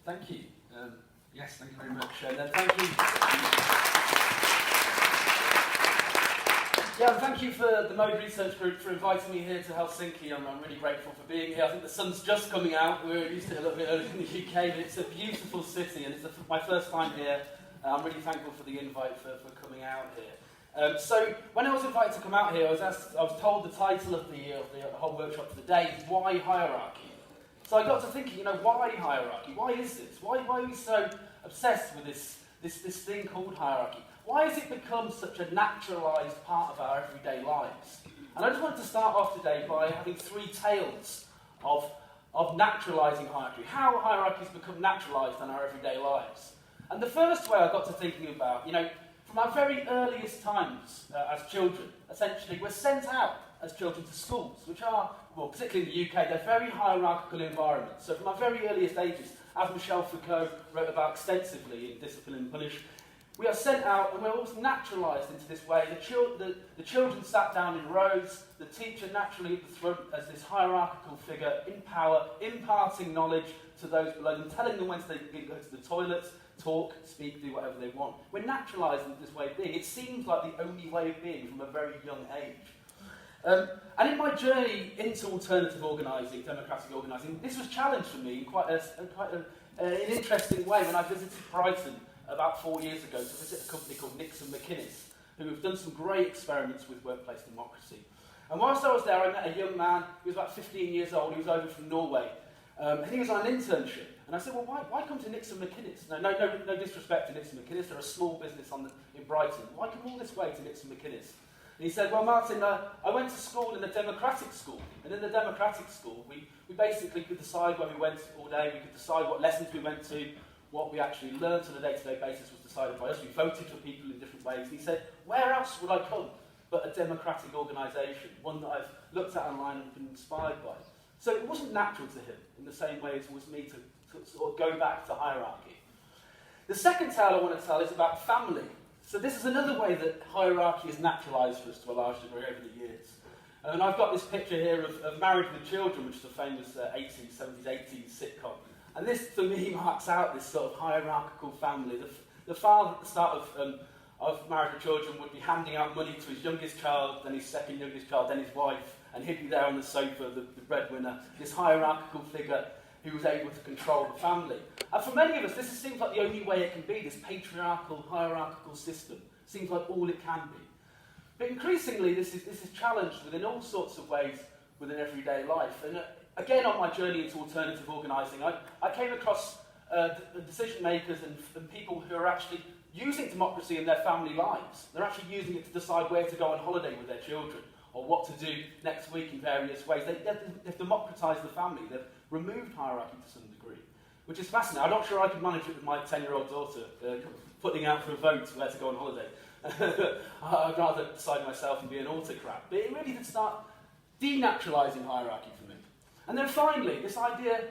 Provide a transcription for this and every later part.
Thank you. Yes, thank you very much. Thank you. Yeah, and thank you for the Mode Research Group for inviting me here to Helsinki. I'm really grateful for being here. I think the sun's just coming out. We were used to it a little bit earlier in the UK, but it's a beautiful city, and it's my first time here. I'm really thankful for the invite for coming out here. So when I was invited to come out here, I was told the title of the whole workshop for the day is Why Hierarchy? So I got to thinking, why hierarchy? Why is this? Why are we so obsessed with this thing called hierarchy? Why has it become such a naturalised part of our everyday lives? And I just wanted to start off today by having three tales of naturalising hierarchy, how hierarchies become naturalised in our everyday lives. And the first way I got to thinking about, from our very earliest times as children, essentially we're sent out as children to schools, which are, well, particularly in the UK, they're very hierarchical environments. So from our very earliest ages, as Michel Foucault wrote about extensively in Discipline and Punish, we are sent out and we're almost naturalised into this way. The children sat down in rows, the teacher naturally at the front as this hierarchical figure in power, imparting knowledge to those below them, telling them when they can go to the toilets, talk, speak, do whatever they want. We're naturalised into this way of being. It seems like the only way of being from a very young age. And in my journey into alternative organising, democratic organising, this was challenged for me in quite an interesting way when I visited Brighton about 4 years ago to visit a company called Nixon McInnes, who have done some great experiments with workplace democracy. And whilst I was there, I met a young man, he was about 15 years old, he was over from Norway, and he was on an internship. And I said, well, why come to Nixon McInnes? No disrespect to Nixon McInnes, they're a small business in Brighton. Why come all this way to Nixon McInnes? And he said, well, Martyn, I went to school in a democratic school, and in the democratic school, we basically could decide where we went all day, we could decide what lessons we went to, what we actually learned on a day-to-day basis was decided by us. We voted for people in different ways. And he said, where else would I come but a democratic organisation, one that I've looked at online and been inspired by? So it wasn't natural to him in the same way as it was me to sort of go back to hierarchy. The second tale I want to tell is about family. So this is another way that hierarchy is naturalised for us to a large degree over the years. And I've got this picture here of Married with Children, which is a famous 80s, 70s, 80s sitcom. And this, for me, marks out this sort of hierarchical family. The father at the start of Married with Children would be handing out money to his youngest child, then his second youngest child, then his wife, and he'd be there on the sofa, the breadwinner, this hierarchical figure who was able to control the family. And for many of us, this seems like the only way it can be, this patriarchal, hierarchical system. Seems like all it can be. But increasingly, this is challenged within all sorts of ways within everyday life. And again, on my journey into alternative organising, I came across the decision makers and people who are actually using democracy in their family lives. They're actually using it to decide where to go on holiday with their children, or what to do next week in various ways. They've democratised the family. They've removed hierarchy to some degree, which is fascinating. I'm not sure I could manage it with my 10-year-old daughter, putting out for a vote where to go on holiday. I'd rather decide myself and be an autocrat. But it really did start denaturalising hierarchy for me. And then finally, this idea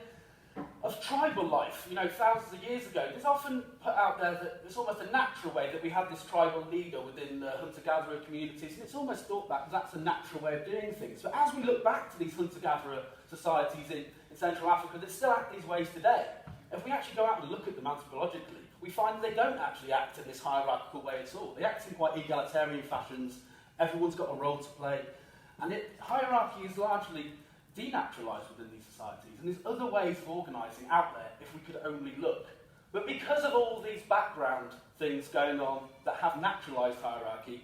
of tribal life, thousands of years ago, it's often put out there that it's almost a natural way that we have this tribal leader within hunter-gatherer communities, and it's almost thought that that's a natural way of doing things. But as we look back to these hunter-gatherer societies in Central Africa that still act these ways today, if we actually go out and look at them anthropologically, we find that they don't actually act in this hierarchical way at all. They act in quite egalitarian fashions, everyone's got a role to play, and hierarchy is largely denaturalised within these societies, and there's other ways of organising out there if we could only look. But because of all these background things going on that have naturalised hierarchy,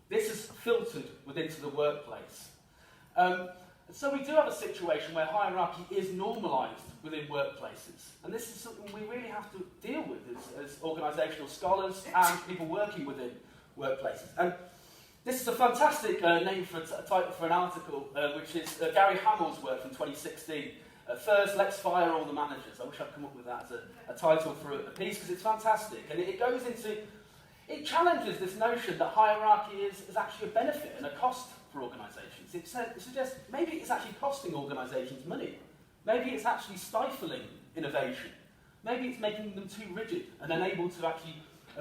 this is filtered into the workplace. So we do have a situation where hierarchy is normalised within workplaces, and this is something we really have to deal with as organisational scholars and people working within workplaces. And this is a fantastic name for a title for an article, which is Gary Hamel's work from 2016. First, let's fire all the managers. I wish I'd come up with that as a title for a piece, because it's fantastic. And it challenges this notion that hierarchy is actually a benefit and a cost for organisations. It suggests maybe it's actually costing organisations money. Maybe it's actually stifling innovation. Maybe it's making them too rigid and unable to actually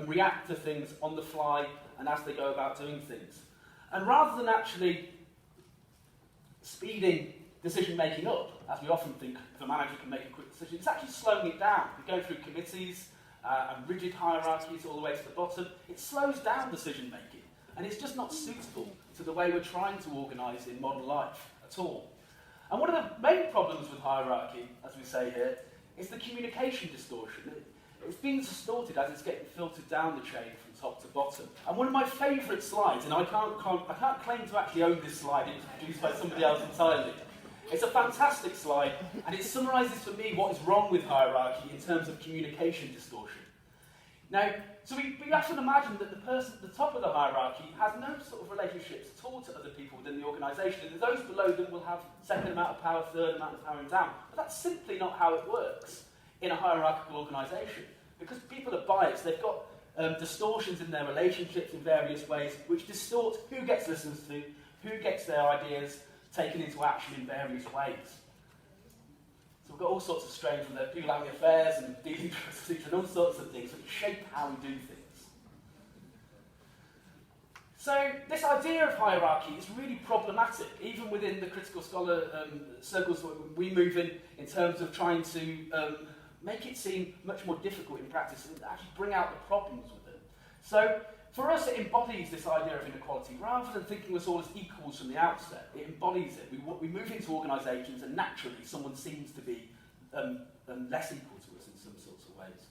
react to things on the fly and as they go about doing things. And rather than actually speeding decision-making up, as we often think if a manager can make a quick decision. It's actually slowing it down. We go through committees and rigid hierarchies all the way to the bottom. It slows down decision-making, and it's just not suitable to the way we're trying to organise in modern life at all. And one of the main problems with hierarchy, as we say here, is the communication distortion. It's being distorted as it's getting filtered down the chain from top to bottom. And one of my favourite slides, and I can't claim to actually own this slide, it was produced by somebody else entirely. It's a fantastic slide, and it summarises for me what is wrong with hierarchy in terms of communication distortion. Now, so we often imagine that the person at the top of the hierarchy has no sort of relationships at all to other people within the organisation, and those below them will have second amount of power, third amount of power, and down. But that's simply not how it works in a hierarchical organisation, because people are biased. They've got distortions in their relationships in various ways, which distort who gets listened to, who gets their ideas taken into action in various ways. So we've got all sorts of strains from there, people having affairs and dealing trustees and all sorts of things that shape how we do things. So this idea of hierarchy is really problematic, even within the critical scholar circles we move in terms of trying to make it seem much more difficult in practice and actually bring out the problems with it. So for us, it embodies this idea of inequality. Rather than thinking of us all as equals from the outset, it embodies it. We move into organisations and naturally someone seems to be less equal to us in some sorts of ways.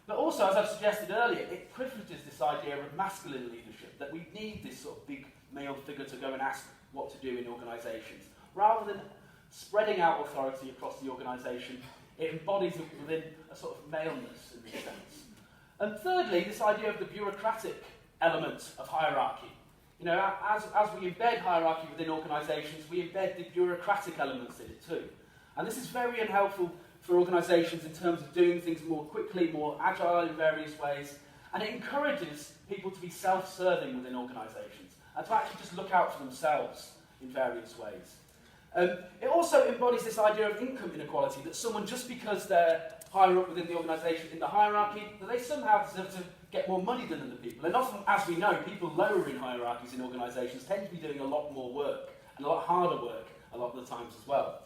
But also, as I've suggested earlier, it privileges this idea of masculine leadership, that we need this sort of big male figure to go and ask what to do in organisations. Rather than spreading out authority across the organisation, it embodies it within a sort of maleness in this sense. And thirdly, this idea of the bureaucratic element of hierarchy. You know, as we embed hierarchy within organisations, we embed the bureaucratic elements in it too. And this is very unhelpful for organisations in terms of doing things more quickly, more agile in various ways, and it encourages people to be self-serving within organisations and to actually just look out for themselves in various ways. It also embodies this idea of income inequality, that someone, just because they're higher up within the organisation in the hierarchy, that they somehow deserve to get more money than other people. And often, as we know, people lower in hierarchies in organisations tend to be doing a lot more work, and a lot harder work a lot of the times as well.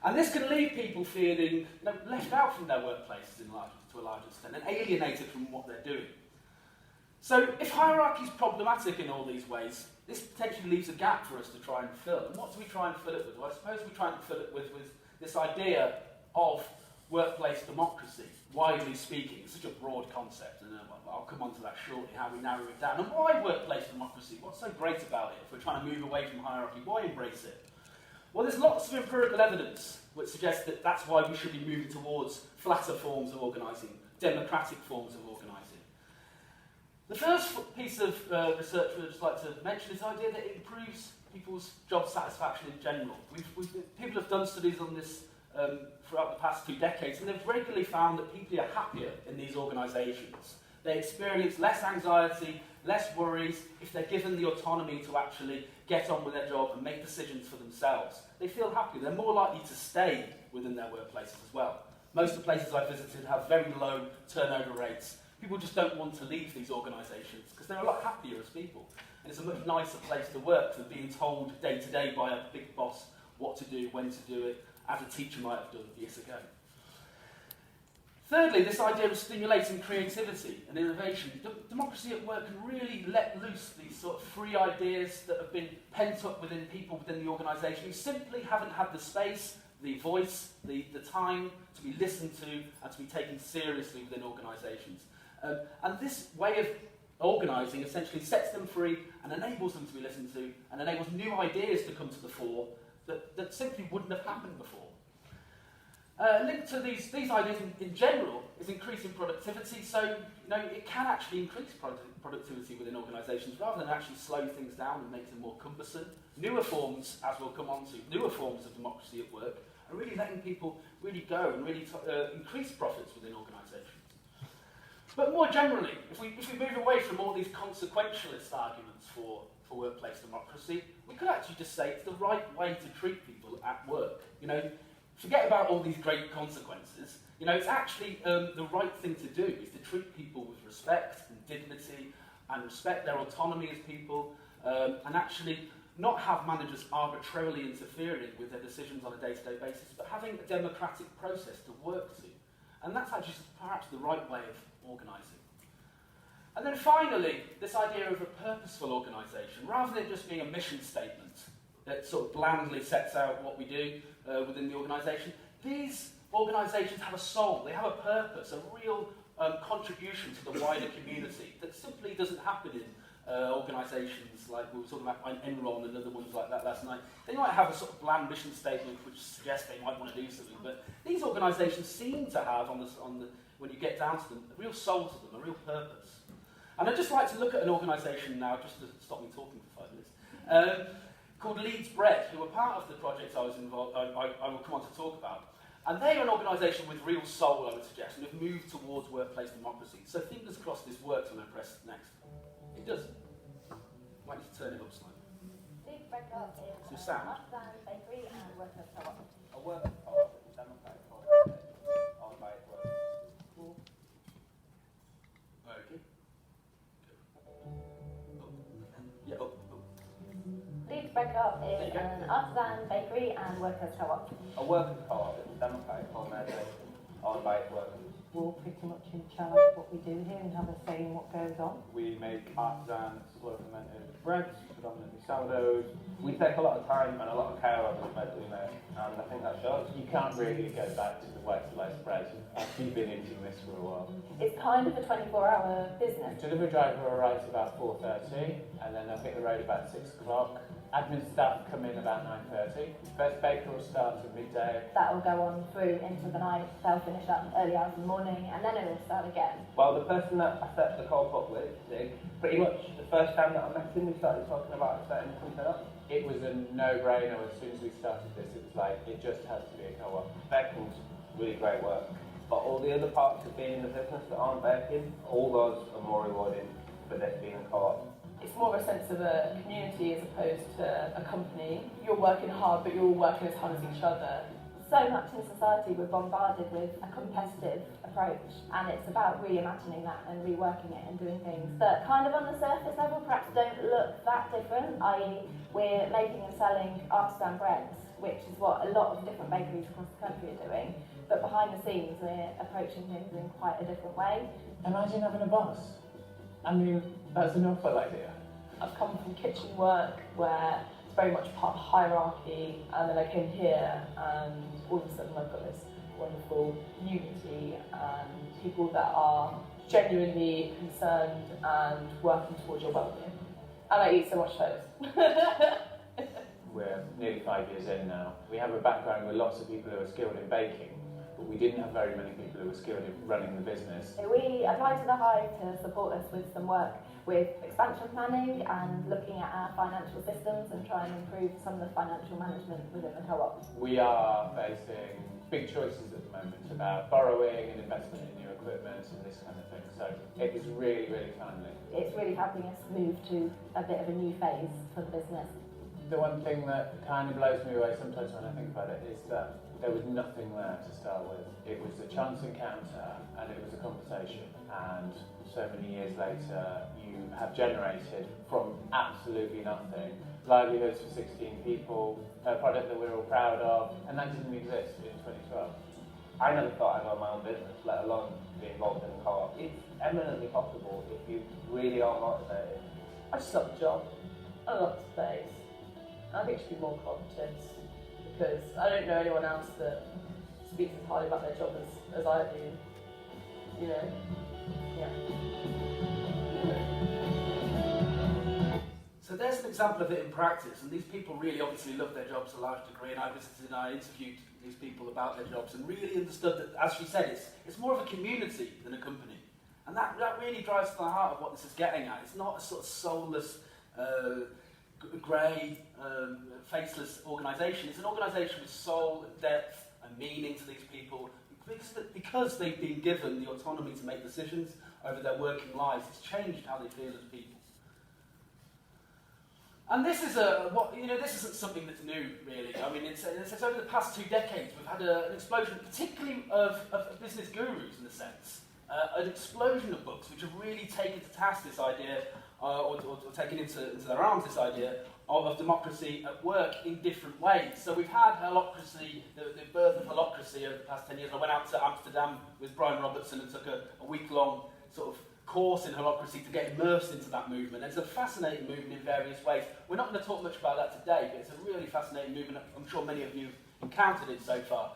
And this can leave people feeling left out from their workplaces to a large extent, and alienated from what they're doing. So if hierarchy is problematic in all these ways, this potentially leaves a gap for us to try and fill. And what do we try and fill it with? Well, I suppose we try and fill it with this idea of workplace democracy, widely speaking. It's such a broad concept, and I'll come on to that shortly, how we narrow it down. And why workplace democracy? What's so great about it? If we're trying to move away from hierarchy, why embrace it? Well, there's lots of empirical evidence which suggests that that's why we should be moving towards flatter forms of organising, democratic forms of organising. The first piece of research I'd just like to mention is the idea that it improves people's job satisfaction in general. People have done studies on this throughout the past 2 decades, and they've regularly found that people are happier in these organisations. They experience less anxiety, less worries if they're given the autonomy to actually get on with their job and make decisions for themselves. They feel happier. They're more likely to stay within their workplaces as well. Most of the places I've visited have very low turnover rates. People just don't want to leave these organisations because they're a lot happier as people. And it's a much nicer place to work than being told day to day by a big boss what to do, when to do it, as a teacher might have done years ago. Thirdly, this idea of stimulating creativity and innovation. Democracy at work can really let loose these sort of free ideas that have been pent up within people within the organisation who simply haven't had the space, the voice, the time to be listened to and to be taken seriously within organisations. And this way of organising essentially sets them free and enables them to be listened to and enables new ideas to come to the fore that simply wouldn't have happened before. Linked to these ideas in general is increasing productivity. So, it can actually increase productivity within organisations rather than actually slow things down and make them more cumbersome. Newer forms, as we'll come on to, newer forms of democracy at work are really letting people really go and really increase profits within organisations. But more generally, if we move away from all these consequentialist arguments for workplace democracy, we could actually just say it's the right way to treat people at work. Forget about all these great consequences. It's actually the right thing to do is to treat people with respect and dignity and respect their autonomy as people and actually not have managers arbitrarily interfering with their decisions on a day-to-day basis, but having a democratic process to work to. And that's actually perhaps the right way of organising. And then finally, this idea of a purposeful organisation, rather than just being a mission statement that sort of blandly sets out what we do within the organisation, these organisations have a soul, they have a purpose, a real contribution to the wider community that simply doesn't happen in organisations like we were talking about Enron and other ones like that last night. They might have a sort of bland mission statement which suggests they might want to do something, but these organisations seem to have, when you get down to them, a real soul to them, a real purpose. And I'd just like to look at an organisation now, just to stop me talking for 5 minutes, called Leeds Bread, who were part of the project I was involved. I will come on to talk about. And they are an organisation with real soul, I would suggest, and have moved towards workplace democracy. So fingers crossed this works when I press next. It does. Might need to turn it up slightly. Leeds Bread is so sound. Martyn Bakery and workers co-op. A workers co-op is a democratic organisation owned by its workers. Cool. Okay. Yeah, up. Leeds Bread Co-op is an artisan bakery and workers co-op. A workers co-op is a democratic organisation owned by its workers. We're all pretty much in charge of what we do here and have a say in what goes on. We make artisan, slow fermented breads, predominantly sourdoughs. We take a lot of time and a lot of care over the bread we make, and I think that shows. You can't really go back to the white sliced bread after you've been eating this for a while. It's kind of a 24-hour business. Delivery driver arrives about 4:30, and then they'll hit the road about 6 o'clock. Admin staff come in about 9:30. First baker will start at midday. That will go on through into the night. They'll finish up early hours in the morning, and then it will start again. Well, the person that I set the co-op up with, Dig, pretty much the first time that I met him, we started talking about setting something up. It was a no-brainer as soon as we started this. It was like, it just has to be a co-op. Baking's really great work, but all the other parts of being in the business that aren't baking, all those are more rewarding for this being a co-op. It's more of a sense of a community as opposed to a company. You're working hard, but you're all working as hard as each other. So much in society we're bombarded with a competitive approach, and it's about reimagining that and reworking it and doing things that kind of on the surface level perhaps don't look that different, i.e. we're making and selling artisan breads, which is what a lot of different bakeries across the country are doing, but behind the scenes we're approaching things in quite a different way. Imagine having a boss. I mean, that's an awful idea. I've come from kitchen work where it's very much part of hierarchy, and then I came here and all of a sudden I've got this wonderful unity and people that are genuinely concerned and working towards your well-being. And I eat so much toast. We're nearly 5 years in now. We have a background with lots of people who are skilled in baking, but we didn't have very many people who were skilled in running the business. So we applied to the Hive to support us with some work with expansion planning and looking at our financial systems and trying to improve some of the financial management within the co-op. We are facing big choices at the moment about borrowing and investment in new equipment and this kind of thing, so it was really, really timely. It's really helping us move to a bit of a new phase for the business. The one thing that kind of blows me away sometimes when I think about it is that there was nothing there to start with. It was a chance encounter and it was a conversation, and so many years later you have generated from absolutely nothing livelihoods for 16 people, a product that we're all proud of, and that didn't exist in 2012. I never thought I'd own my own business, let alone be involved in a co-op. It's eminently possible if you really are motivated. I just love the job. I love the space. I think it should be more competent because I don't know anyone else that speaks as highly about their job as I do. You know? Yeah. So there's an example of it in practice, and these people really obviously love their jobs to a large degree, and I visited and I interviewed these people about their jobs and really understood that, as she said, it's more of a community than a company. And that really drives to the heart of what this is getting at. It's not a sort of soulless, grey, faceless organisation. It's an organisation with soul and depth and meaning to these people because they've been given the autonomy to make decisions over their working lives. It's changed how they feel as people. And this is this isn't something that's new, really. I mean, it's over the past 2 decades we've had an explosion, particularly of business gurus in a sense, an explosion of books which have really taken to task this idea or taken into their arms this idea of democracy at work in different ways. So we've had holacracy, the birth of holacracy over the past 10 years. I went out to Amsterdam with Brian Robertson and took a week-long sort of course in holacracy to get immersed into that movement. And it's a fascinating movement in various ways. We're not going to talk much about that today, but it's a really fascinating movement. I'm sure many of you have encountered it so far.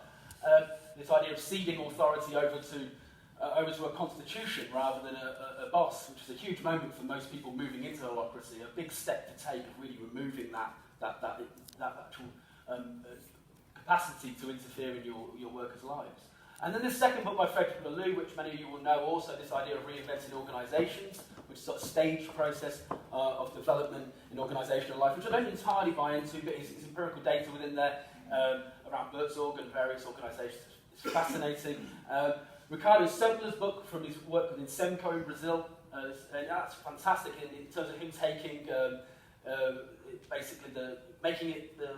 This idea of ceding authority over to a constitution rather than a boss, which is a huge moment for most people moving into holacracy, a big step to take of really removing that actual capacity to interfere in your workers' lives. And then this second book by Frederick Laloux, which many of you will know, also this idea of reinventing organisations, which is sort of staged process of development in organisational life, which I don't entirely buy into, but it's empirical data within there around Buurtzorg and various organisations. It's fascinating. Ricardo Sempler's book from his work within SEMCO in Brazil, and that's fantastic in terms of him taking basically making it the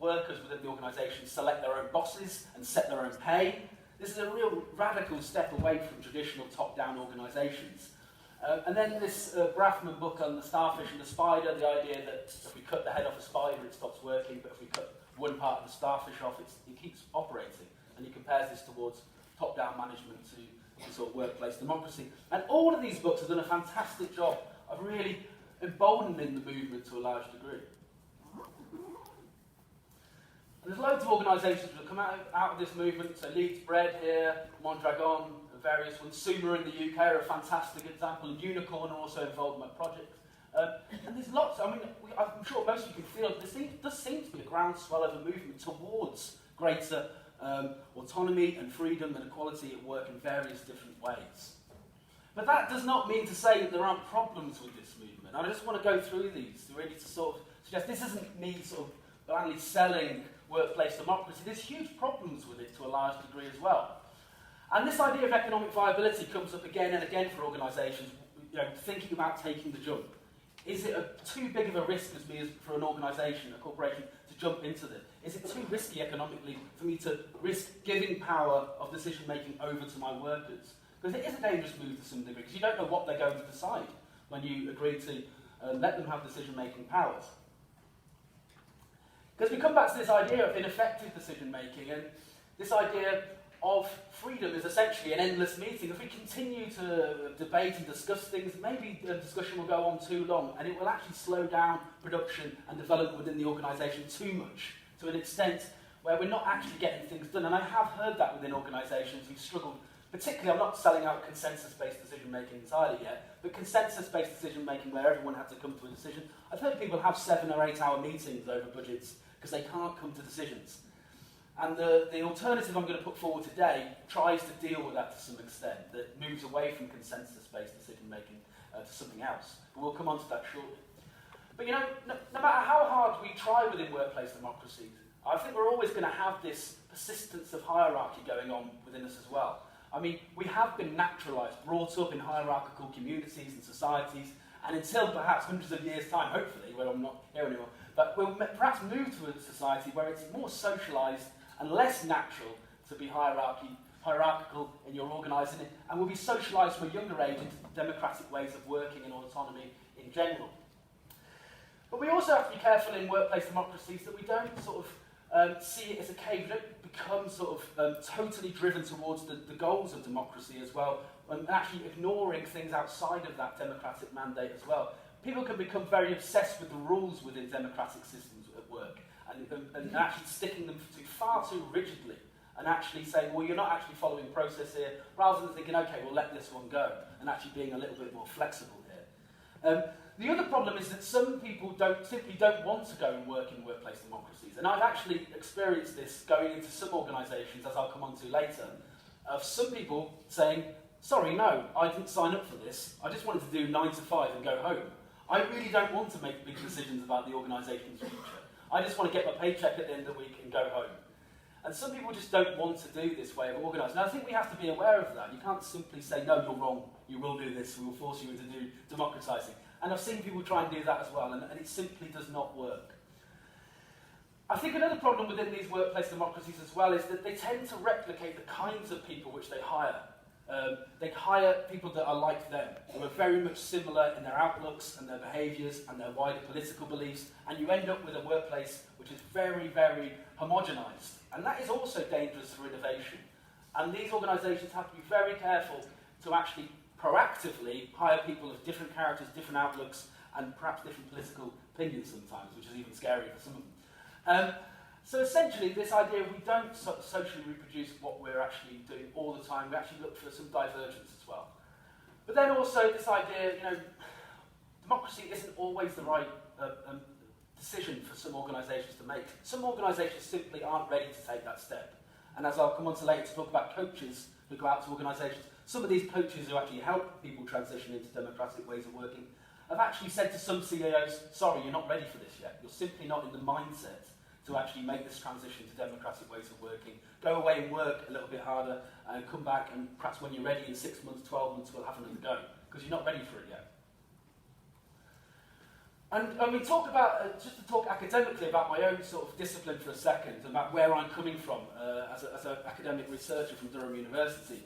workers within the organisation select their own bosses and set their own pay. This is a real radical step away from traditional top-down organisations. And then this Braffman book on the starfish and the spider, the idea that if we cut the head off a spider, it stops working, but if we cut one part of the starfish off, it keeps operating. And he compares this towards top-down management to sort of workplace democracy. And all of these books have done a fantastic job of really emboldening the movement to a large degree. And there's loads of organisations that have come out of this movement. So Leeds Bread here, Mondragon, various ones. Suma in the UK are a fantastic example, and Unicorn are also involved in my projects. And there's lots. I mean, I'm sure most of you can feel there does seem to be a groundswell of a movement towards greater autonomy and freedom and equality at work in various different ways. But that does not mean to say that there aren't problems with this movement. I just want to go through these to sort of suggest this isn't me sort of blindly selling workplace democracy. There's huge problems with it to a large degree as well. And this idea of economic viability comes up again and again for organisations, thinking about taking the jump. Is it too big of a risk for an organisation, a corporation, to jump into this? Is it too risky economically for me to risk giving power of decision-making over to my workers? Because it is a dangerous move to some degree, because you don't know what they're going to decide when you agree to let them have decision-making powers. Because we come back to this idea of ineffective decision-making, and this idea of freedom is essentially an endless meeting. If we continue to debate and discuss things, maybe the discussion will go on too long, and it will actually slow down production and development within the organisation too much, to an extent where we're not actually getting things done. And I have heard that within organisations who've struggled, particularly, I'm not selling out consensus-based decision-making entirely yet, but consensus-based decision-making where everyone had to come to a decision. I've heard people have 7 or 8 hour meetings over budgets because they can't come to decisions. And the alternative I'm going to put forward today tries to deal with that to some extent, that moves away from consensus-based decision-making to something else. But we'll come on to that shortly. But no matter how hard we try within workplace democracies, I think we're always going to have this persistence of hierarchy going on within us as well. I mean, we have been naturalised, brought up in hierarchical communities and societies, and until perhaps hundreds of years' time, hopefully, where I'm not here anymore, but we'll perhaps move to a society where it's more socialised and less natural to be hierarchical in your organising it, and we'll be socialised from a younger age into democratic ways of working and autonomy in general. But we also have to be careful in workplace democracies that we don't sort of see it as a cave, we don't become sort of totally driven towards the goals of democracy as well, and actually ignoring things outside of that democratic mandate as well. People can become very obsessed with the rules within democratic systems at work, and actually sticking them far too rigidly, and actually saying, well, you're not actually following process here, rather than thinking, okay, we'll let this one go, and actually being a little bit more flexible here. The other problem is that some people simply don't want to go and work in workplace democracies, and I've actually experienced this going into some organisations, as I'll come on to later, of some people saying, sorry, no, I didn't sign up for this, I just wanted to do 9 to 5 and go home. I really don't want to make big decisions about the organisation's future. I just want to get my paycheck at the end of the week and go home. And some people just don't want to do this way of organising. And I think we have to be aware of that. You can't simply say, no, you're wrong, you will do this, we will force you into democratising. And I've seen people try and do that as well, and it simply does not work. I think another problem within these workplace democracies as well is that they tend to replicate the kinds of people which they hire. They hire people that are like them, who are very much similar in their outlooks and their behaviours and their wider political beliefs, and you end up with a workplace which is very, very homogenised. And that is also dangerous for innovation. And these organisations have to be very careful to actually proactively hire people of different characters, different outlooks, and perhaps different political opinions sometimes, which is even scary for some of them. So essentially, this idea of we don't socially reproduce what we're actually doing all the time, we actually look for some divergence as well. But then also this idea, democracy isn't always the right decision for some organisations to make. Some organisations simply aren't ready to take that step. And as I'll come on to later to talk about coaches who go out to organisations, some of these coaches who actually help people transition into democratic ways of working have actually said to some CEOs, sorry, you're not ready for this yet. You're simply not in the mindset to actually make this transition to democratic ways of working. Go away and work a little bit harder and come back, and perhaps when you're ready in 6 months, 12 months, we'll have another go, because you're not ready for it yet. And we talk about, just to talk academically about my own sort of discipline for a second, about where I'm coming from as an academic researcher from Durham University.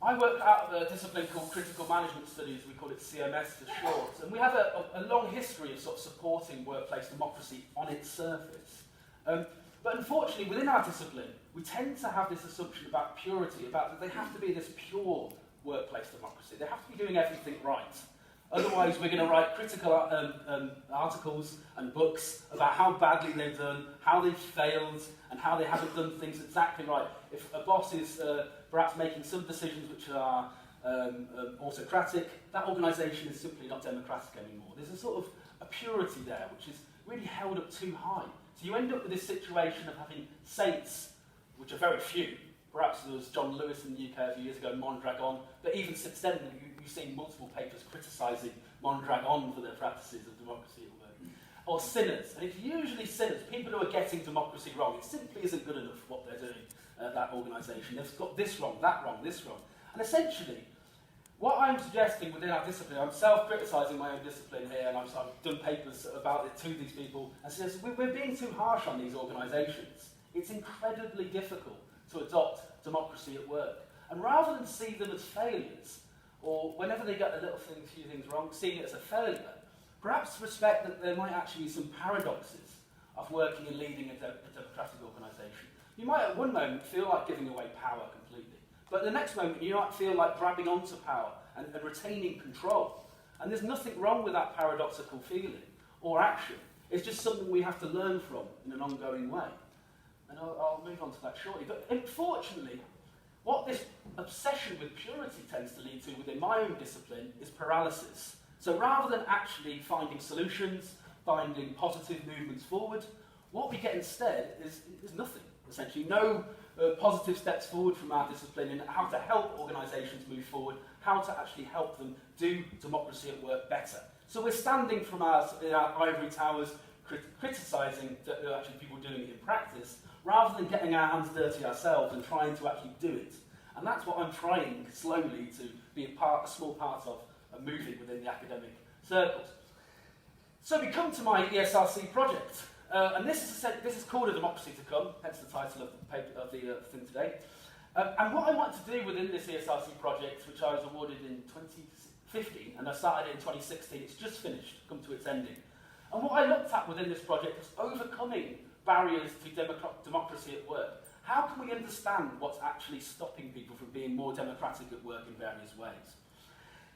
I work out of a discipline called Critical Management Studies, we call it CMS for short, and we have a long history of sort of supporting workplace democracy on its surface. But unfortunately, within our discipline, we tend to have this assumption about purity, about that they have to be this pure workplace democracy. They have to be doing everything right. Otherwise, we're going to write critical articles and books about how badly they've done, how they've failed, and how they haven't done things exactly right. If a boss is perhaps making some decisions which are autocratic, that organisation is simply not democratic anymore. There's a sort of a purity there which is really held up too high. So you end up with this situation of having saints, which are very few. Perhaps there was John Lewis in the UK a few years ago, Mondragon, but even since then you've seen multiple papers criticising Mondragon for their practices of democracy at work. Or sinners, and it's usually sinners, people who are getting democracy wrong. It simply isn't good enough what they're doing at that organisation. They've got this wrong, that wrong, this wrong. And essentially, what I'm suggesting within our discipline, I'm self-criticising my own discipline here, and I've done papers about it to these people, and says we're being too harsh on these organisations. It's incredibly difficult to adopt democracy at work. And rather than see them as failures, or whenever they get few things wrong, seeing it as a failure, perhaps respect that there might actually be some paradoxes of working and leading a democratic organisation. You might at one moment feel like giving away power completely, but at the next moment you might feel like grabbing onto power and retaining control. And there's nothing wrong with that paradoxical feeling or action. It's just something we have to learn from in an ongoing way. And I'll move on to that shortly. But unfortunately, what this obsession with purity tends to lead to within my own discipline is paralysis. So rather than actually finding solutions, finding positive movements forward, what we get instead is nothing, essentially. No positive steps forward from our discipline in how to help organisations move forward, how to actually help them do democracy at work better. So we're standing from our ivory towers criticising actually people doing it in practice, rather than getting our hands dirty ourselves and trying to actually do it. And that's what I'm trying slowly to be a small part of moving within the academic circles. So we come to my ESRC project, and this is called A Democracy to Come, hence the title of the paper of the thing today. And what I want to do within this ESRC project, which I was awarded in 2015, and I started in 2016, it's just finished, come to its ending. And what I looked at within this project was overcoming barriers to democracy at work. How can we understand what's actually stopping people from being more democratic at work in various ways?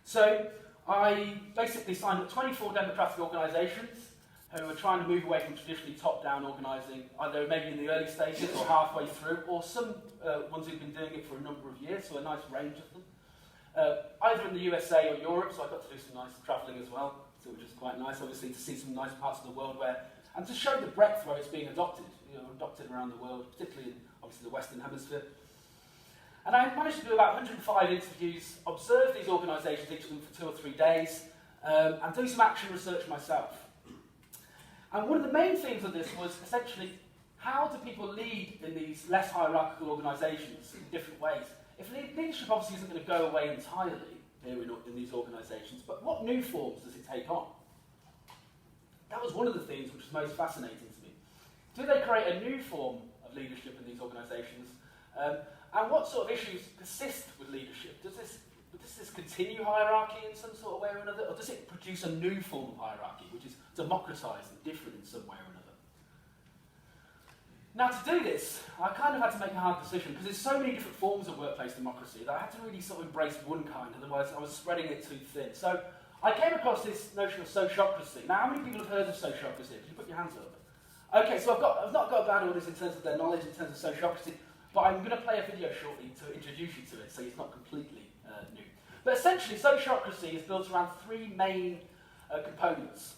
So I basically signed up 24 democratic organisations who are trying to move away from traditionally top-down organising, either maybe in the early stages or halfway through, or some ones who've been doing it for a number of years, so a nice range of them. Either in the USA or Europe, so I got to do some nice travelling as well, so which is quite nice, obviously, to see some nice parts of the world and to show the breadth where it's being adopted, adopted around the world, particularly in, obviously, the Western Hemisphere. And I managed to do about 105 interviews, observe these organisations, each of them for 2 or 3 days, and do some action research myself. And one of the main themes of this was essentially, how do people lead in these less hierarchical organisations in different ways? If leadership obviously isn't going to go away entirely here in these organisations, but what new forms does it take on? That was one of the themes which was most fascinating to me. Do they create a new form of leadership in these organisations? And what sort of issues persist with leadership? Does this continue hierarchy in some sort of way or another, or does it produce a new form of hierarchy, which is democratised and different in some way or another? Now, to do this, I kind of had to make a hard decision, because there's so many different forms of workplace democracy that I had to really sort of embrace one kind, otherwise I was spreading it too thin. So I came across this notion of sociocracy. Now, how many people have heard of sociocracy? Can you put your hands up? Okay, so I've not got a bad audience in terms of their knowledge, in terms of sociocracy, but I'm going to play a video shortly to introduce you to it, so it's not completely new. But essentially, sociocracy is built around three main components.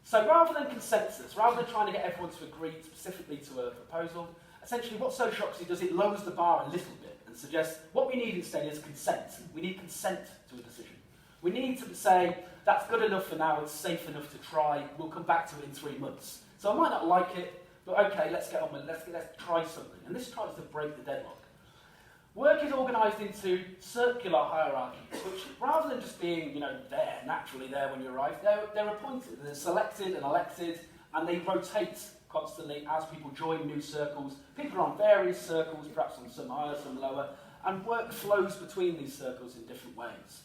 So rather than consensus, rather than trying to get everyone to agree specifically to a proposal, essentially what sociocracy does, it lowers the bar a little bit and suggests what we need instead is consent. We need consent to a decision. We need to say, that's good enough for now, it's safe enough to try, we'll come back to it in 3 months. So I might not like it, but okay, let's get on with it, let's try something. And this tries to break the deadlock. Work is organised into circular hierarchies, which rather than just being, there, naturally there when you arrive, they're appointed, they're selected and elected, and they rotate constantly as people join new circles. People are on various circles, perhaps on some higher, some lower, and work flows between these circles in different ways.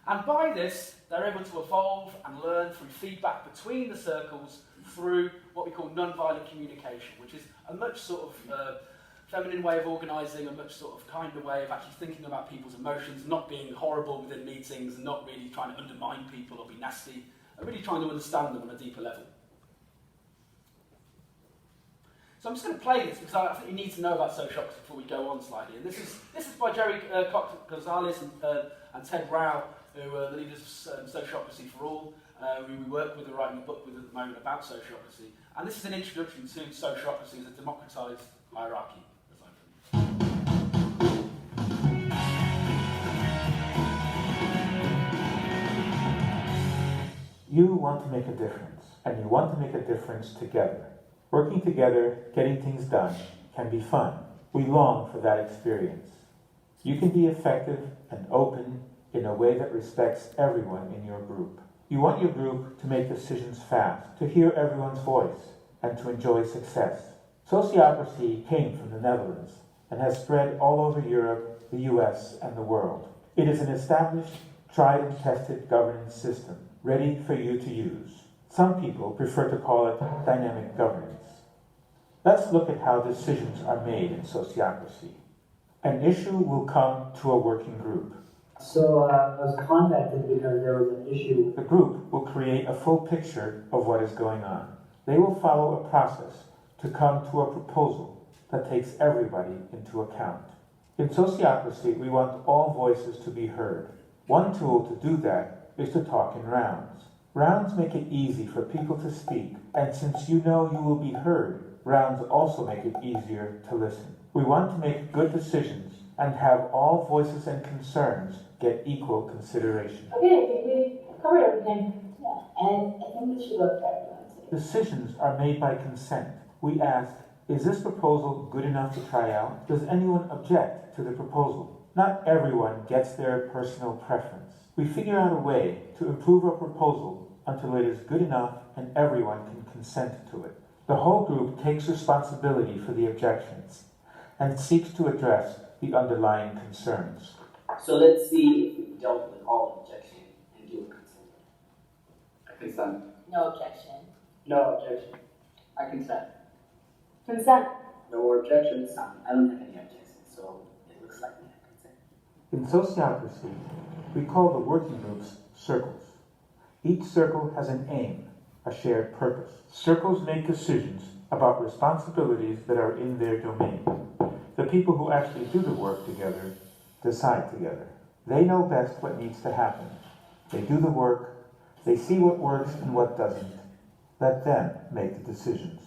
And by this, they're able to evolve and learn through feedback between the circles through what we call non-violent communication, which is a much sort of feminine way of organising, a much sort of kinder way of actually thinking about people's emotions, not being horrible within meetings, and not really trying to undermine people or be nasty, and really trying to understand them on a deeper level. So I'm just going to play this because I think you need to know about sociocracy before we go on slightly. And this is by Jerry Cox-Gonzalez and Ted Rao, who are the leaders of Sociocracy for All, who we work with, are writing a book with at the moment about sociocracy. And this is an introduction to sociocracy as a democratised hierarchy. You want to make a difference, and you want to make a difference together. Working together, getting things done, can be fun. We long for that experience. You can be effective and open in a way that respects everyone in your group. You want your group to make decisions fast, to hear everyone's voice, and to enjoy success. Sociocracy came from the Netherlands and has spread all over Europe, the US, and the world. It is an established, tried and tested governance system, ready for you to use. Some people prefer to call it dynamic governance. Let's look at how decisions are made in sociocracy. An issue will come to a working group. So I was contacted because there was an issue. The group will create a full picture of what is going on. They will follow a process to come to a proposal that takes everybody into account. In sociocracy, we want all voices to be heard. One tool to do that is to talk in rounds. Rounds make it easy for people to speak, and since you know you will be heard, rounds also make it easier to listen. We want to make good decisions and have all voices and concerns get equal consideration. Okay, did we cover everything? Yeah, and I think we should work for everyone too. Decisions are made by consent. We ask, is this proposal good enough to try out? Does anyone object to the proposal? Not everyone gets their personal preference. We figure out a way to improve a proposal until it is good enough and everyone can consent to it. The whole group takes responsibility for the objections and seeks to address the underlying concerns. So let's see if we've dealt with all objection and deal with consent. I consent. No objection. No objection. I consent. Consent. No more objections. I don't have any objections, so it looks like we have consent. In sociocracy, we call the working groups circles. Each circle has an aim, a shared purpose. Circles make decisions about responsibilities that are in their domain. The people who actually do the work together decide together. They know best what needs to happen. They do the work, they see what works and what doesn't. Let them make the decisions.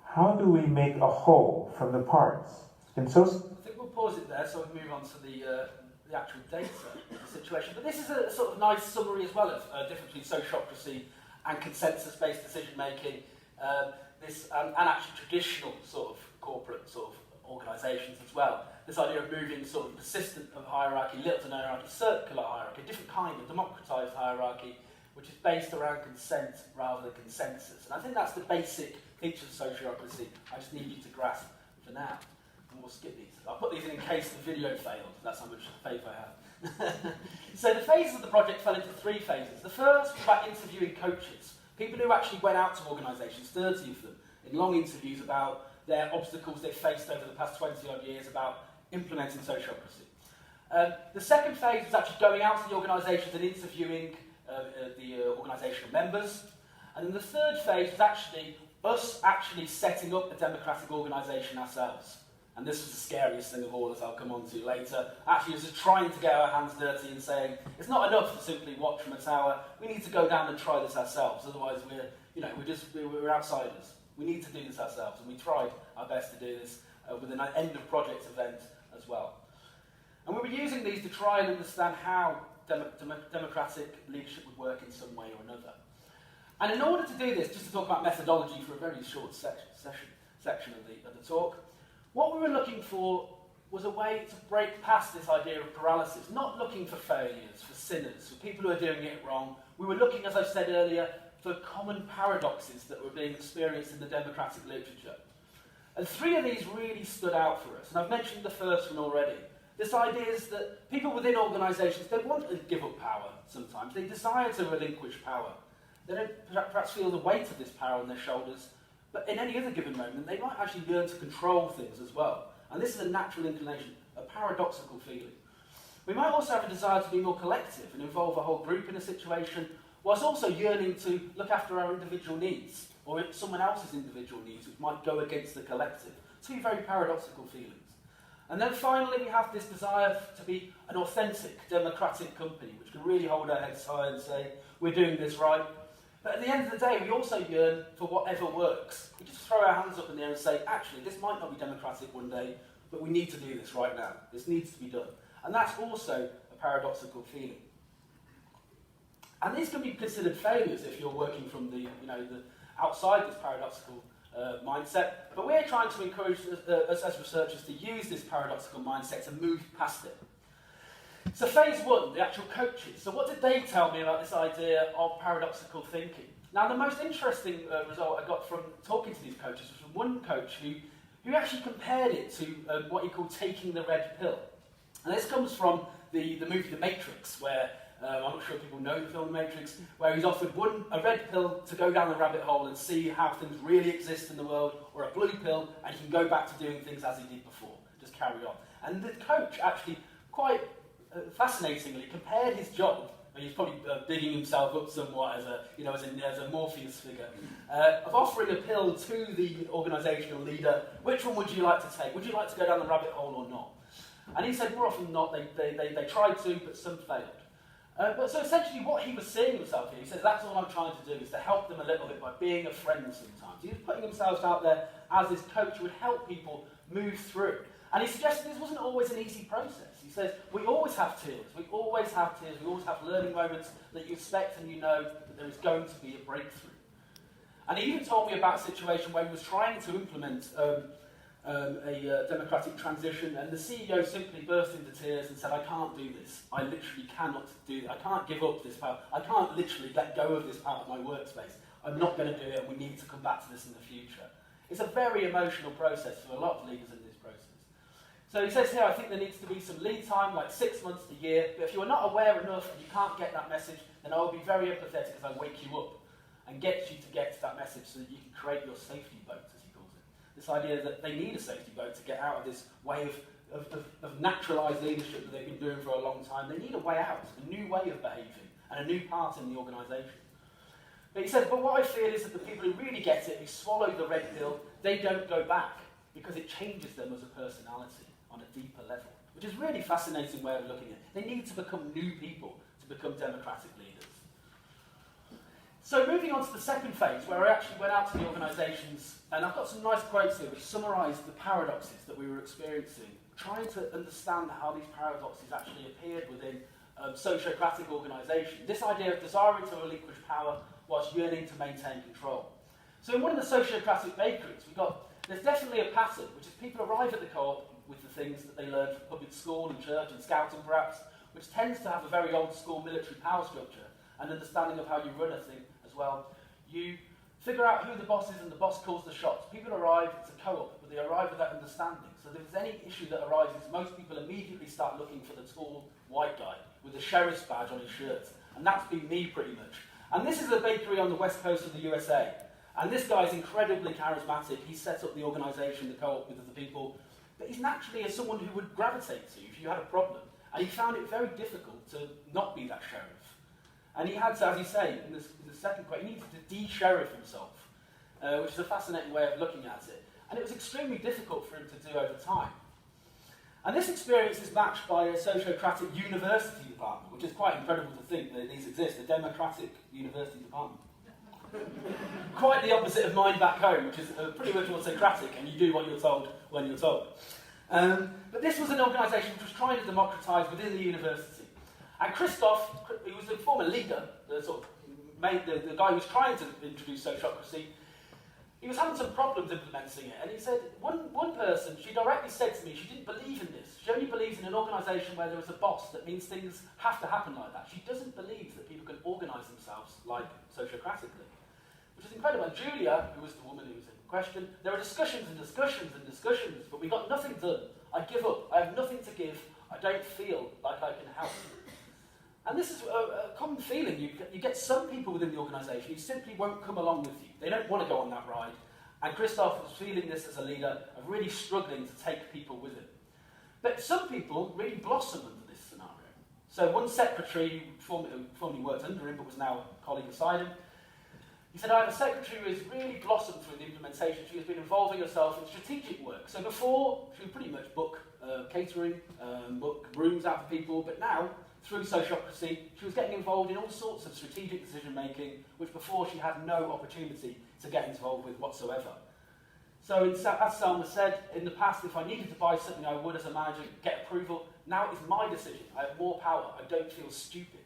How do we make a whole from the parts? I think we'll pause it there so we can move on to the actual data situation. But this is a sort of nice summary as well of difference between sociocracy and consensus-based decision-making, and actually traditional sort of corporate sort of organisations as well. This idea of moving sort of persistent of hierarchy, little to no hierarchy, circular hierarchy, a different kind of democratised hierarchy, which is based around consent rather than consensus. And I think that's the basic feature of sociocracy I just need you to grasp for now. we'll skip these. I'll put these in case the video failed. That's how much faith I have. So the phases of the project fell into 3 phases. The first was about interviewing coaches, people who actually went out to organisations, 30 of them, in long interviews about their obstacles they've faced over the past 20 odd years about implementing sociocracy. The second phase was actually going out to the organisations and interviewing the organisational members. And then the third phase was actually us actually setting up a democratic organisation ourselves. And this was the scariest thing of all, as I'll come on to later. Actually, it was just trying to get our hands dirty and saying, it's not enough to simply watch from a tower. We need to go down and try this ourselves. Otherwise, we're outsiders. We need to do this ourselves. And we tried our best to do this with an end of project event as well. And we were using these to try and understand how democratic leadership would work in some way or another. And in order to do this, just to talk about methodology for a very short section of the talk, what we were looking for was a way to break past this idea of paralysis, not looking for failures, for sinners, for people who are doing it wrong. We were looking, as I said earlier, for common paradoxes that were being experienced in the democratic literature. And 3 of these really stood out for us, and I've mentioned the first one already. This idea is that people within organisations, they want to give up power sometimes. They desire to relinquish power. They don't perhaps feel the weight of this power on their shoulders, but in any other given moment, they might actually learn to control things as well. And this is a natural inclination, a paradoxical feeling. We might also have a desire to be more collective and involve a whole group in a situation, whilst also yearning to look after our individual needs, or someone else's individual needs, which might go against the collective. 2 very paradoxical feelings. And then finally, we have this desire to be an authentic, democratic company, which can really hold our heads high and say, we're doing this right. But at the end of the day, we also yearn for whatever works. We just throw our hands up in the air and say, actually, this might not be democratic one day, but we need to do this right now. This needs to be done. And that's also a paradoxical feeling. And these can be considered failures if you're working from the outside this paradoxical mindset. But we're trying to encourage us as researchers to use this paradoxical mindset to move past it. So phase 1, the actual coaches. So what did they tell me about this idea of paradoxical thinking? Now, the most interesting result I got from talking to these coaches was from one coach who actually compared it to what he called taking the red pill. And this comes from the movie The Matrix, where, I'm not sure if people know the film The Matrix, where he's offered a red pill to go down the rabbit hole and see how things really exist in the world, or a blue pill, and he can go back to doing things as he did before, just carry on. And the coach actually quite fascinatingly compared his job, and he's probably bigging himself up somewhat as a Morpheus figure, of offering a pill to the organisational leader. Which one would you like to take? Would you like to go down the rabbit hole or not? And he said more often than not they tried to, but some failed. But so essentially what he was seeing himself here, he says that's all I'm trying to do, is to help them a little bit by being a friend sometimes. He was putting himself out there as this coach who would help people move through. And he suggested this wasn't always an easy process. He says, we always have tears, we always have learning moments that you expect and you know that there is going to be a breakthrough. And he even told me about a situation where he was trying to implement a democratic transition, and the CEO simply burst into tears and said, I can't do this. I literally cannot do it. I can't give up this power. I can't literally let go of this part of my workspace. I'm not going to do it, and we need to come back to this in the future. It's a very emotional process for a lot of leaders in this process. So he says here, I think there needs to be some lead time, like 6 months to a year, but if you're not aware enough and you can't get that message, then I will be very empathetic as I wake you up and get you to get to that message so that you can create your safety boat, as he calls it. This idea that they need a safety boat to get out of this way of naturalised leadership that they've been doing for a long time. They need a way out, a new way of behaving, and a new part in the organisation. But he says, but what I feel is that the people who really get it, who swallow the red pill, they don't go back because it changes them as a personality on a deeper level, which is a really fascinating way of looking at it. They need to become new people to become democratic leaders. So moving on to the second phase, where I actually went out to the organisations, and I've got some nice quotes here which summarise the paradoxes that we were experiencing, trying to understand how these paradoxes actually appeared within sociocratic organisation. This idea of desiring to relinquish power whilst yearning to maintain control. So in one of the sociocratic bakeries, there's definitely a pattern, which is people arrive at the co-op with the things that they learned from public school and church and scouting perhaps, which tends to have a very old school military power structure and understanding of how you run a thing as well. You figure out who the boss is and the boss calls the shots. People arrive, it's a co-op, but they arrive with that understanding. So So if there's any issue that arises, most people immediately start looking for the tall white guy with the sheriff's badge on his shirt. And that's been me pretty much. And this is a bakery on the west coast of the USA. And this guy's incredibly charismatic. He set up the organisation, the co-op with other people. But he's naturally someone who would gravitate to you if you had a problem. And he found it very difficult to not be that sheriff. And he had to, as you say, in the second quote, he needed to de-sheriff himself, which is a fascinating way of looking at it. And it was extremely difficult for him to do over time. And this experience is matched by a sociocratic university department, which is quite incredible to think that these exist, a democratic university department. Quite the opposite of mine back home, which is pretty much autocratic, and you do what you're told when you're told. But this was an organisation which was trying to democratise within the university. And Christoph, he was the former leader, the guy who was trying to introduce sociocracy. He was having some problems implementing it, and he said, one person, she directly said to me, she didn't believe in this. She only believes in an organisation where there is a boss that means things have to happen like that. She doesn't believe that people can organise themselves like sociocratically, which is incredible. And Julia, who was the woman who was in question, there were discussions and discussions and discussions, but we got nothing done. I give up. I have nothing to give. I don't feel like I can help. And this is a common feeling. You get some people within the organisation who simply won't come along with you. They don't want to go on that ride. And Christoph was feeling this as a leader of really struggling to take people with him. But some people really blossom under this scenario. So one secretary who formerly worked under him but was now a colleague beside him, he said, I have a secretary who has really blossomed through the implementation. She has been involving herself in strategic work. So before, she would pretty much book catering, book rooms out for people, but now, through sociocracy, she was getting involved in all sorts of strategic decision-making, which before she had no opportunity to get involved with whatsoever. So as Selma said, in the past, if I needed to buy something, I would, as a manager, get approval. Now it is my decision. I have more power. I don't feel stupid.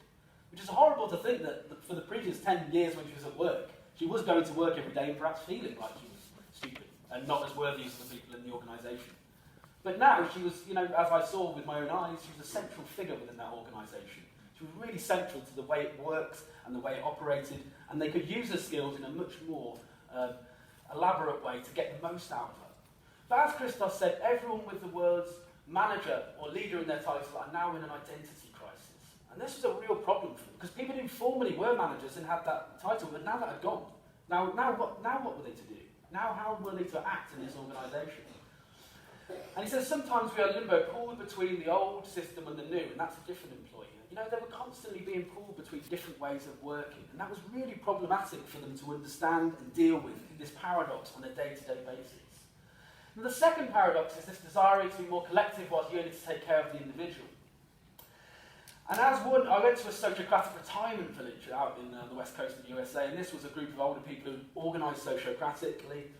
Which is horrible to think that for the previous 10 years when she was at work, she was going to work every day and perhaps feeling like she was stupid and not as worthy as the people in the organisation. But now she was, as I saw with my own eyes, she was a central figure within that organisation. She was really central to the way it works and the way it operated, and they could use her skills in a much more elaborate way to get the most out of her. But as Christoph said, everyone with the words manager or leader in their title are now in an identity crisis. And this was a real problem for them, because people who formerly were managers and had that title, but now that had gone. Now what were they to do? Now how were they to act in this organisation? And he says sometimes we are limbo, pulled between the old system and the new, and that's a different employee. They were constantly being pulled between different ways of working, and that was really problematic for them to understand and deal with this paradox on a day-to-day basis. And the second paradox is this desire to be more collective whilst yearning to take care of the individual. And as one, I went to a sociocratic retirement village out in the west coast of the USA, and this was a group of older people who organised sociocratically.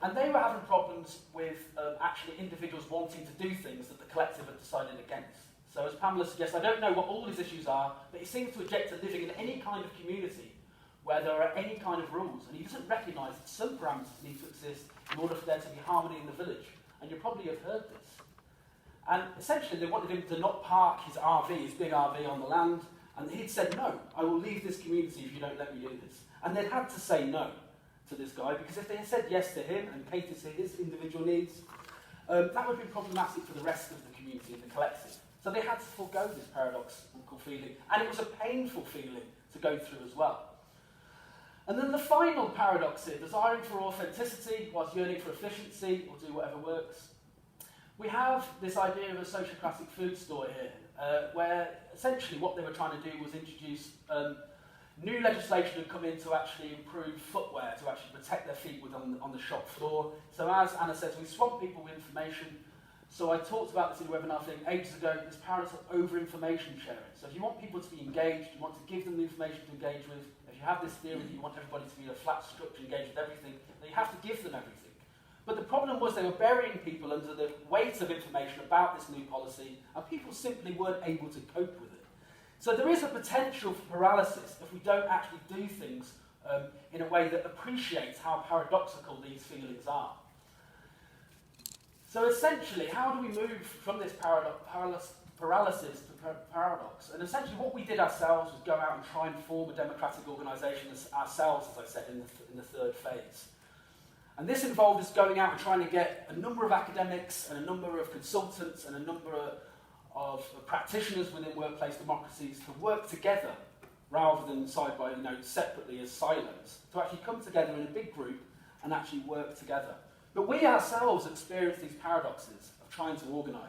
And they were having problems with actually individuals wanting to do things that the collective had decided against. So as Pamela suggests, I don't know what all these issues are, but he seems to object to living in any kind of community where there are any kind of rules. And he doesn't recognise that some parameters need to exist in order for there to be harmony in the village. And you probably have heard this. And essentially they wanted him to not park his RV, his big RV on the land. And he'd said, no, I will leave this community if you don't let me do this. And they'd had to say no to this guy, because if they had said yes to him and catered to his individual needs, that would have been problematic for the rest of the community and the collective. So they had to forego this paradoxical feeling, and it was a painful feeling to go through as well. And then the final paradox here, desiring for authenticity whilst yearning for efficiency, or do whatever works. We have this idea of a sociocratic food store here, where essentially what they were trying to do was introduce new legislation had come in to actually improve footwear, to actually protect their feet on the shop floor. So as Anna says, we swamp people with information. So I talked about this in a webinar thing ages ago, this paradox of over-information sharing. So if you want people to be engaged, you want to give them the information to engage with, if you have this theory that you want everybody to be a flat structure, engaged with everything, then you have to give them everything. But the problem was they were burying people under the weight of information about this new policy, and people simply weren't able to cope with it. So there is a potential for paralysis if we don't actually do things in a way that appreciates how paradoxical these feelings are. So essentially, how do we move from this paralysis to paradox? And essentially what we did ourselves was go out and try and form a democratic organisation ourselves, as I said, in the third phase. And this involved us going out and trying to get a number of academics and a number of consultants and a number of practitioners within workplace democracies to work together rather than separately as silos, to actually come together in a big group and actually work together. But we ourselves experienced these paradoxes of trying to organise.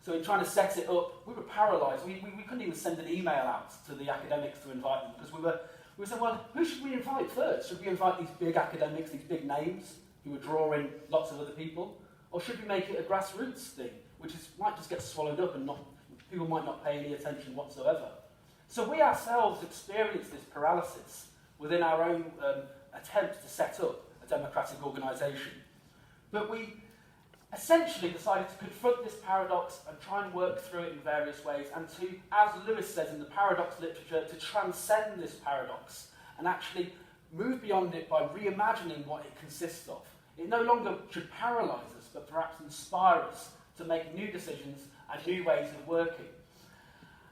So in trying to set it up, we were paralysed. We couldn't even send an email out to the academics to invite them because we were saying, well, who should we invite first? Should we invite these big academics, these big names who are drawing lots of other people? Or should we make it a grassroots thing, which might just get swallowed up and people might not pay any attention whatsoever? So we ourselves experienced this paralysis within our own attempt to set up a democratic organisation. But we essentially decided to confront this paradox and try and work through it in various ways, and to, as Lewis says in the paradox literature, to transcend this paradox and actually move beyond it by reimagining what it consists of. It no longer should paralyse us, but perhaps inspire us to make new decisions and new ways of working.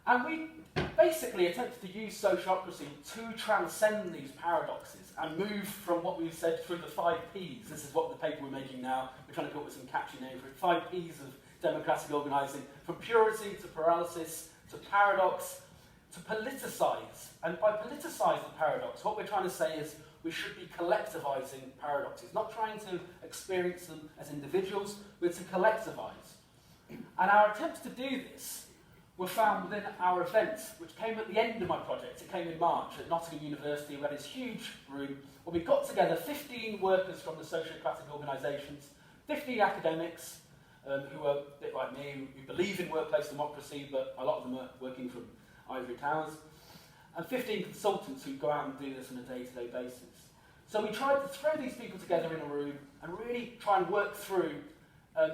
And we basically attempted to use sociocracy to transcend these paradoxes and move from what we've said through the 5 Ps. This is what the paper we're making now. We're trying to come up with some catchy names for it. 5 Ps of democratic organising, from purity to paralysis to paradox to politicise. And by politicise the paradox, what we're trying to say is we should be collectivising paradoxes, not trying to experience them as individuals, but to collectivise. And our attempts to do this were found within our event, which came at the end of my project. It came in March at Nottingham University. We had this huge room where we got together 15 workers from the sociocratic organisations, 15 academics who are a bit like me, who believe in workplace democracy, but a lot of them are working from ivory towers, and 15 consultants who go out and do this on a day-to-day basis. So we tried to throw these people together in a room and really try and work through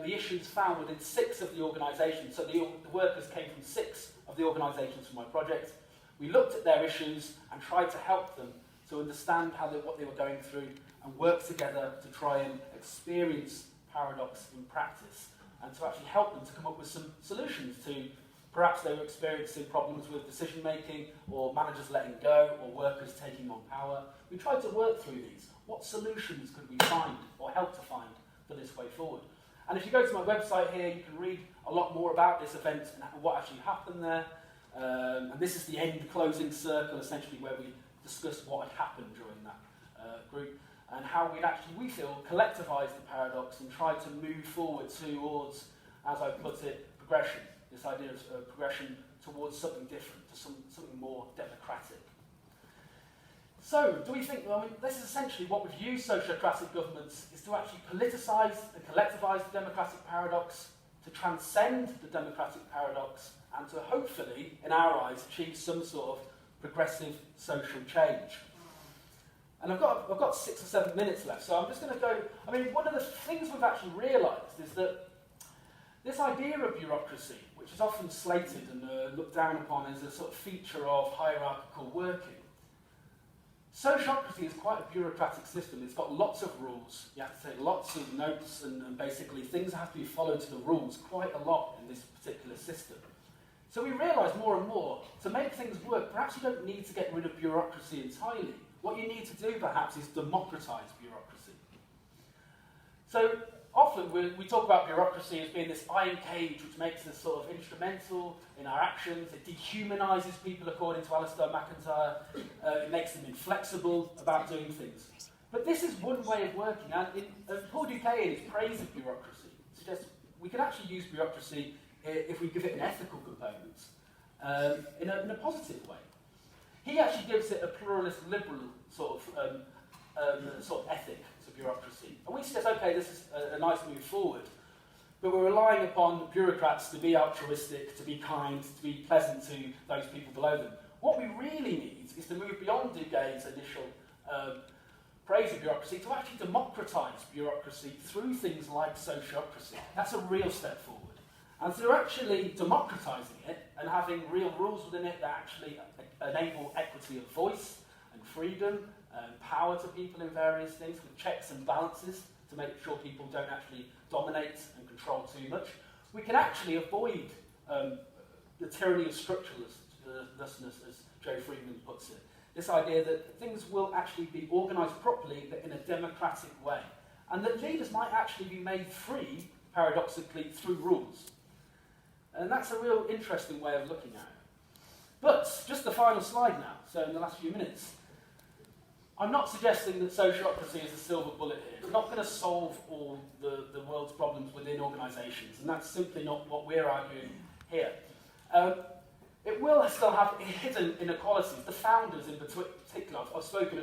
the issues found within 6 of the organisations. So the workers came from 6 of the organisations for my project. We looked at their issues and tried to help them to understand what they were going through and work together to try and experience paradox in practice and to actually help them to come up with some solutions to perhaps they were experiencing problems with decision making or managers letting go or workers taking on power. We tried to work through these. What solutions could we find or help to find for this way forward? And if you go to my website here, you can read a lot more about this event and what actually happened there. And this is the end closing circle, essentially, where we discussed what had happened during that group and how we'd actually, we feel, collectivised the paradox and tried to move forward towards, as I put it, progression. This idea of progression towards something different, to something more democratic. So, do we think, this is essentially what we've used sociocratic governments, is to actually politicise and collectivise the democratic paradox, to transcend the democratic paradox, and to hopefully, in our eyes, achieve some sort of progressive social change. And I've got 6 or 7 minutes left, so I'm just going to go. One of the things we've actually realised is that this idea of bureaucracy, which is often slated and looked down upon as a sort of feature of hierarchical working, sociocracy is quite a bureaucratic system. It's got lots of rules. You have to take lots of notes and basically things have to be followed to the rules quite a lot in this particular system. So we realise more and more, to make things work, perhaps you don't need to get rid of bureaucracy entirely. What you need to do, perhaps, is democratise bureaucracy. So often we talk about bureaucracy as being this iron cage which makes us sort of instrumental in our actions. It dehumanises people, according to Alistair McIntyre. It makes them inflexible about doing things. But this is one way of working, and Paul Duquet, in his praise of bureaucracy, suggests we could actually use bureaucracy if we give it an ethical component, in a positive way. He actually gives it a pluralist, liberal sort of ethic to bureaucracy. And we suggest, okay, this is a nice move forward, but we're relying upon bureaucrats to be altruistic, to be kind, to be pleasant to those people below them. What we really need is to move beyond Duguay's initial praise of bureaucracy to actually democratise bureaucracy through things like sociocracy. That's a real step forward. And through actually democratising it and having real rules within it that actually enable equity of voice and freedom and power to people in various things, with checks and balances to make sure people don't actually dominate and control too much, we can actually avoid the tyranny of structurelessness, as Joe Freeman puts it. This idea that things will actually be organised properly, but in a democratic way. and that leaders might actually be made free, paradoxically, through rules. And that's a real interesting way of looking at it. But, just the final slide now, so in the last few minutes, I'm not suggesting that sociocracy is a silver bullet here. It's not going to solve all the world's problems within organisations, and that's simply not what we're arguing here. It will still have hidden inequalities. The founders in particular, I've spoken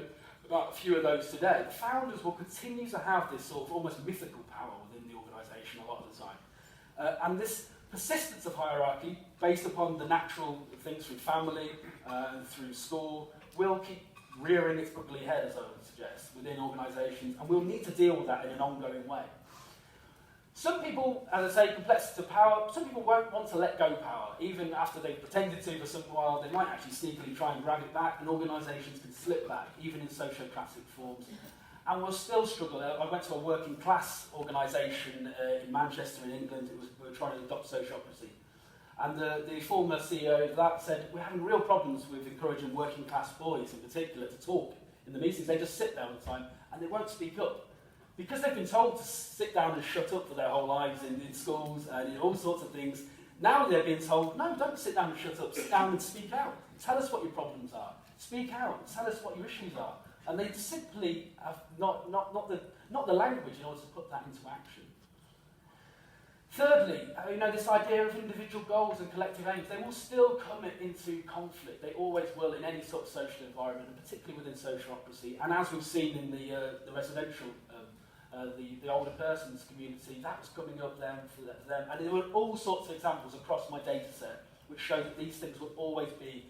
about a few of those today. The founders will continue to have this sort of almost mythical power within the organisation a lot of the time. And this persistence of hierarchy, based upon the natural things through family and through school, will keep rearing its ugly head, as I would suggest, within organisations, and we'll need to deal with that in an ongoing way. Some people, as I say, complexity of power, some people won't want to let go power. Even after they've pretended to for some while, they might actually sneakily try and grab it back, and organisations can slip back, even in sociocratic forms. And we'll still struggle. I went to a working class organisation in Manchester in England. We were trying to adopt sociocracy. And the former CEO of that said, we're having real problems with encouraging working class boys in particular to talk in the meetings. They just sit there all the time and they won't speak up. Because they've been told to sit down and shut up for their whole lives in schools and in all sorts of things, now they're being told, no, don't sit down and shut up, sit down and speak out. Tell us what your problems are. Speak out, tell us what your issues are. And they simply have not the language in order to put that into action. Thirdly, this idea of individual goals and collective aims, they will still come into conflict. They always will in any sort of social environment, and particularly within sociocracy. And as we've seen in the residential, the older persons community, that was coming up then for them. And there were all sorts of examples across my data set which show that these things will always be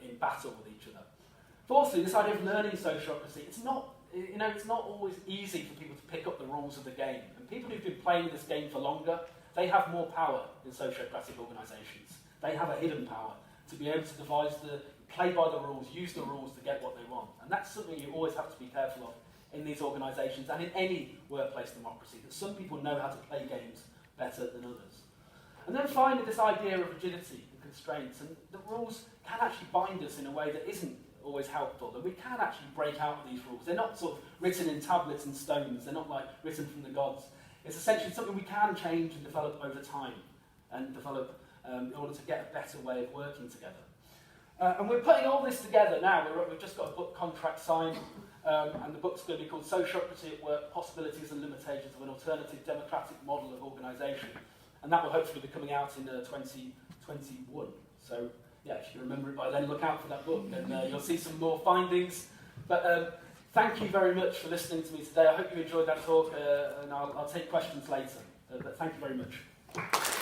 in battle with each other. Fourthly, this idea of learning sociocracy, it's not always easy for people to pick up the rules of the game. And people who've been playing this game for longer, they have more power in sociocratic organisations. They have a hidden power to be able to play by the rules, use the rules to get what they want. And that's something you always have to be careful of in these organisations and in any workplace democracy, that some people know how to play games better than others. And then finally, this idea of rigidity and constraints. And the rules can actually bind us in a way that isn't always helpful, and we can actually break out of these rules. They're not sort of written in tablets and stones, they're not like written from the gods. It's essentially something we can change and develop over time, and develop in order to get a better way of working together. And we're putting all this together now. We've just got a book contract signed, and the book's going to be called Sociocracy at Work, Possibilities and Limitations of an Alternative Democratic Model of Organisation. And that will hopefully be coming out in 2021. So, yeah, if you can remember it by then, look out for that book, and you'll see some more findings. But thank you very much for listening to me today. I hope you enjoyed that talk, and I'll take questions later. But thank you very much.